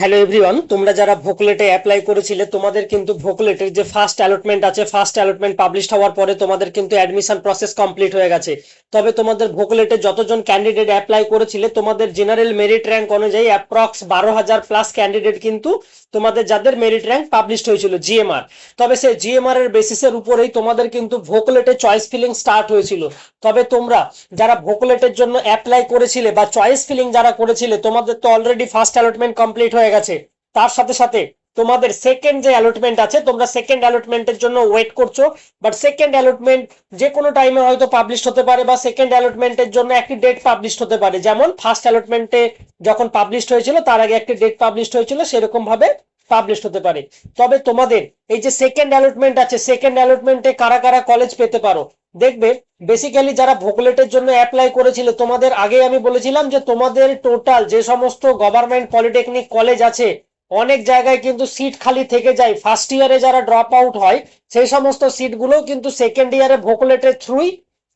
Hello everyone, তোমরা যারা ভোকলেটে apply করেছিলে তোমাদের কিন্তু ভোকলেটের যে ফার্স্ট অ্যালটমেন্ট আছে, ফার্স্ট অ্যালটমেন্ট পাবলিশ হওয়ার পরে তোমাদের কিন্তু অ্যাডমিশন প্রসেস কমপ্লিট হয়ে গেছে। তবে তোমাদের ভোকলেটে যতজন ক্যান্ডিডেট অ্যাপ্লাই করেছিলে তোমাদের জেনারেল মেরিট র্যাঙ্ক অনুযায়ী অ্যাপ্রক্স 12,000 প্লাস ক্যান্ডিডেট কিন্তু তোমাদের যাদের মেরিট র্যাঙ্ক পাবলিশ হয়েছিল জিএমআর। তবে সেই জিএমআর এর বেসিসের উপরেই তোমাদের কিন্তু ভোকলেটে চয়েস ফিলিং স্টার্ট হয়েছিল। তবে তোমরা যারা ভোকলেটের জন্য অ্যাপ্লাই করেছিলে বা চয়েস ফিলিং যারা করেছিলে তোমাদের তো অলরেডি ফার্স্ট অ্যালটমেন্ট কমপ্লিট হয়ে গেছে। তার সাথে সাথে তোমাদের সেকেন্ড যে অ্যালটমেন্ট আছে তোমরা সেকেন্ড অ্যালটমেন্টের জন্য ওয়েট করছো। বাট সেকেন্ড অ্যালটমেন্ট যে কোনো টাইমে হয়তো পাবলিশ হতে পারে বা সেকেন্ড অ্যালটমেন্টের জন্য একটি ডেট পাবলিশ হতে পারে, যেমন ফার্স্ট অ্যালটমেন্টে যখন পাবলিশ হয়েছিল তার আগে একটি ডেট পাবলিশ হয়েছিল, সেরকম ভাবে পাবলিশ হতে পারে। তবে তোমাদের এই যে সেকেন্ড অ্যালটমেন্ট আছে, সেকেন্ড অ্যালটমেন্টে কারা কারা কলেজ পেতে পারো দেখবে। বেসিক্যালি যারা ভোকলেটের জন্য অ্যাপ্লাই করেছিল তোমাদের আগে আমি বলেছিলাম যে তোমাদের টোটাল যে সমস্ত গভর্নমেন্ট পলিটেকনিক কলেজ আছে অনেক জায়গায় কিন্তু সিট খালি থেকে যায়। ফার্স্ট ইয়ারে যারা ড্রপ আউট হয় সেই সমস্ত সিটগুলো কিন্তু সেকেন্ড ইয়ারে ভোকলেটের থ্রুই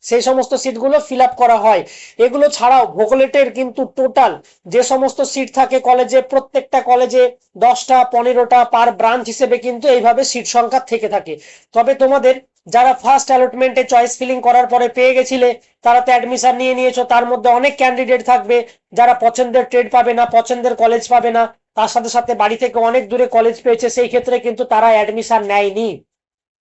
সেই সমস্ত সিটগুলো ফিল আপ করা হয়। এগুলো ছাড়াও ভোকলেটের কিন্তু টোটাল যে সমস্ত সিট থাকে কলেজে, প্রত্যেকটা কলেজে 10টা 15টা পার ব্রাঞ্চ হিসেবে কিন্তু এইভাবে সিট সংখ্যা থেকে থাকে। তবে তোমাদের যারা ফার্স্ট অ্যালটমেন্টে চয়েস ফিলিং করার পরে পেয়ে গেছিলে তারা তো অ্যাডমিশন নিয়ে নিয়েছো, তার মধ্যে অনেক ক্যান্ডিডেট থাকবে যারা পছন্দের ট্রেড পাবে না, পছন্দের কলেজ পাবে না, তার সাথে সাথে বাড়ি থেকে অনেক দূরে কলেজ পেয়েছে, সেই ক্ষেত্রে কিন্তু তারা অ্যাডমিশন নেয়নি।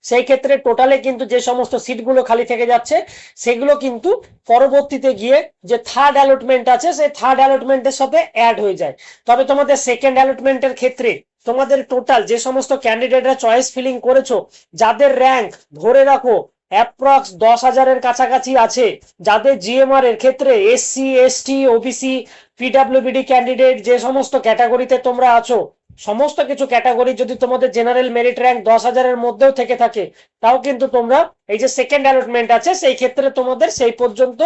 সেই ক্ষেত্রে টোটালে কিন্তু যে সমস্ত সিটগুলো খালি থেকে যাচ্ছে সেগুলো কিন্তু পরবর্তীতে গিয়ে যে থার্ড অ্যালটমেন্ট আছে সেই থার্ড অ্যালটমেন্টের সাথে অ্যাড হয়ে যায়। তবে তোমাদের সেকেন্ড অ্যালটমেন্টের ক্ষেত্রে তোমাদের টোটাল যে সমস্ত ক্যান্ডিডেটরা চয়েস ফিলিং করেছো যাদের র্যাঙ্ক ধরে রাখো অ্যাপ্রক্স 10,000-এর কাছাকাছি আছে, যাদের জিএমআর এর ক্ষেত্রে এসসি এসটি ওবিসি পিডাব্লিউবিডি ক্যান্ডিডেট যে সমস্ত ক্যাটাগরিতে তোমরা আছো সমস্ত কিছু ক্যাটাগরি যদি তোমাদের জেনারেল মেরিট র্যাঙ্ক 10,000-এর মধ্যেও থেকে থাকে তাও কিন্তু তোমরা এই যে সেকেন্ড অ্যালটমেন্ট আছে সেই ক্ষেত্রে তোমাদের সেই পর্যন্ত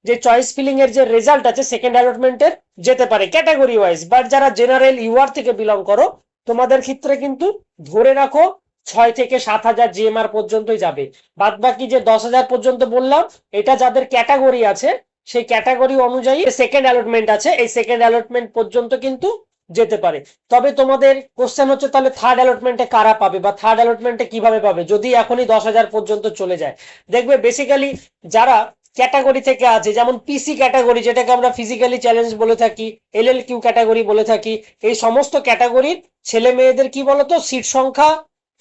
যে চয়েস ফিলিং এর যে রেজাল্ট আছে সেকেন্ড অ্যালটমেন্টের যেতে পারে ক্যাটাগরি ওয়াইজ। বাট যারা জেনারেল ইউআর থেকে বিলং করো তোমাদের ক্ষেত্রে কিন্তু ধরে রাখো 6 থেকে 7,000 জিএমআর পর্যন্তই যাবে। বাদ বাকি যে 10,000 পর্যন্ত বললাম এটা যাদের ক্যাটাগরি আছে সেই ক্যাটাগরি অনুযায়ী সেকেন্ড অ্যালটমেন্ট আছে, এই সেকেন্ড অ্যালটমেন্ট পর্যন্ত কিন্তু যেতে পারে। তবে তোমাদের কোশ্চেন হচ্ছে তাহলে থার্ড অ্যালটমেন্টে কারা পাবে বা থার্ড অ্যালটমেন্টে কিভাবে পাবে যদি এখনই 10,000 পর্যন্ত চলে যায়। দেখবে বেসিক্যালি যারা ক্যাটাগরি থেকে আছে যেমন পিসি ক্যাটাগরি যেটাকে আমরা ফিজিক্যালি চ্যালেঞ্জ বলে থাকি, এলএল কিউ ক্যাটাগরি বলে থাকি, এই সমস্ত ক্যাটাগরির ছেলে মেয়েদের কি বলতো সিট সংখ্যা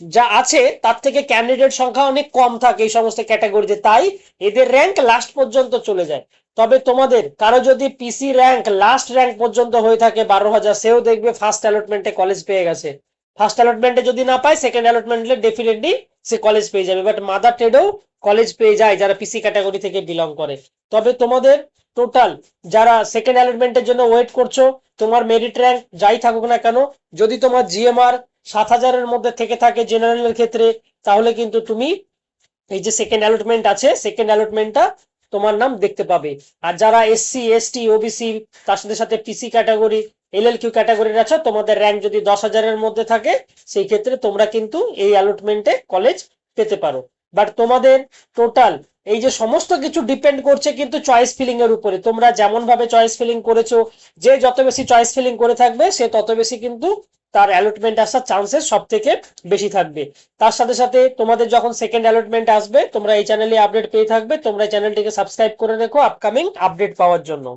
যা আছে তার থেকে ক্যান্ডিডেট সংখ্যা অনেক কম থাকে এই সমস্ত ক্যাটাগরিতে, তাই এদের র্যাঙ্ক লাস্ট পর্যন্ত চলে যায়। তবে তোমাদের কারো যদি পিসি র্যাঙ্ক লাস্ট র্যাঙ্ক পর্যন্ত হয়ে থাকে 12,000 সেও দেখবে ফার্স্ট অ্যালটমেন্টে কলেজ পেয়ে গেছে। ফার্স্ট অ্যালটমেন্টে যদি না পায় সেকেন্ড অ্যালটমেন্টে ডেফিনেটলি সে কলেজ পেয়ে যাবে, বাট মাদার ট্রেডেও কলেজ পেয়ে যায় যারা পিসি ক্যাটাগরি থেকে বিলং করে। তবে তোমাদের টোটাল যারা সেকেন্ড অ্যালটমেন্টের জন্য ওয়েট করছো তোমার মেরিট র্যাঙ্ক যাই থাকুক না কেন যদি তোমার জিএমআর 7,000-এর মধ্যে থেকে থাকে জেনারেলের ক্ষেত্রে তাহলে কিন্তু তুমি এই যে সেকেন্ড অ্যালটমেন্ট আছে সেকেন্ড অ্যালটমেন্টটা তোমার নাম দেখতে পাবে। আর যারা এসসি এসটি ওবিসি তার সাথে সাথে পিসি ক্যাটাগরি এলএল কিউ ক্যাটাগরির আছে তোমাদের র্যাঙ্ক যদি 10,000-এর মধ্যে থাকে সেই ক্ষেত্রে তোমরা কিন্তু এই অ্যালটমেন্টে কলেজ পেতে পারো। বাট তোমাদের টোটাল এই যে সমস্ত কিছু ডিপেন্ড করছে কিন্তু চয়েস ফিলিং এর উপরে, তোমরা যেমন ভাবে চয়েস ফিলিং করেছো যে যত বেশি চয়েস ফিলিং করে থাকবে সে তত বেশি কিন্তু তার অ্যালটমেন্ট আসার চান্সেস সব থেকে বেশি থাকবে। তার সাথে সাথে তোমাদের যখন সেকেন্ড অ্যালটমেন্ট আসবে তোমরা এই চ্যানেলে আপডেট পেয়ে থাকবে, তোমরা চ্যানেলটিকে সাবস্ক্রাইব করে রেখো আপকামিং আপডেট পাওয়ার জন্য।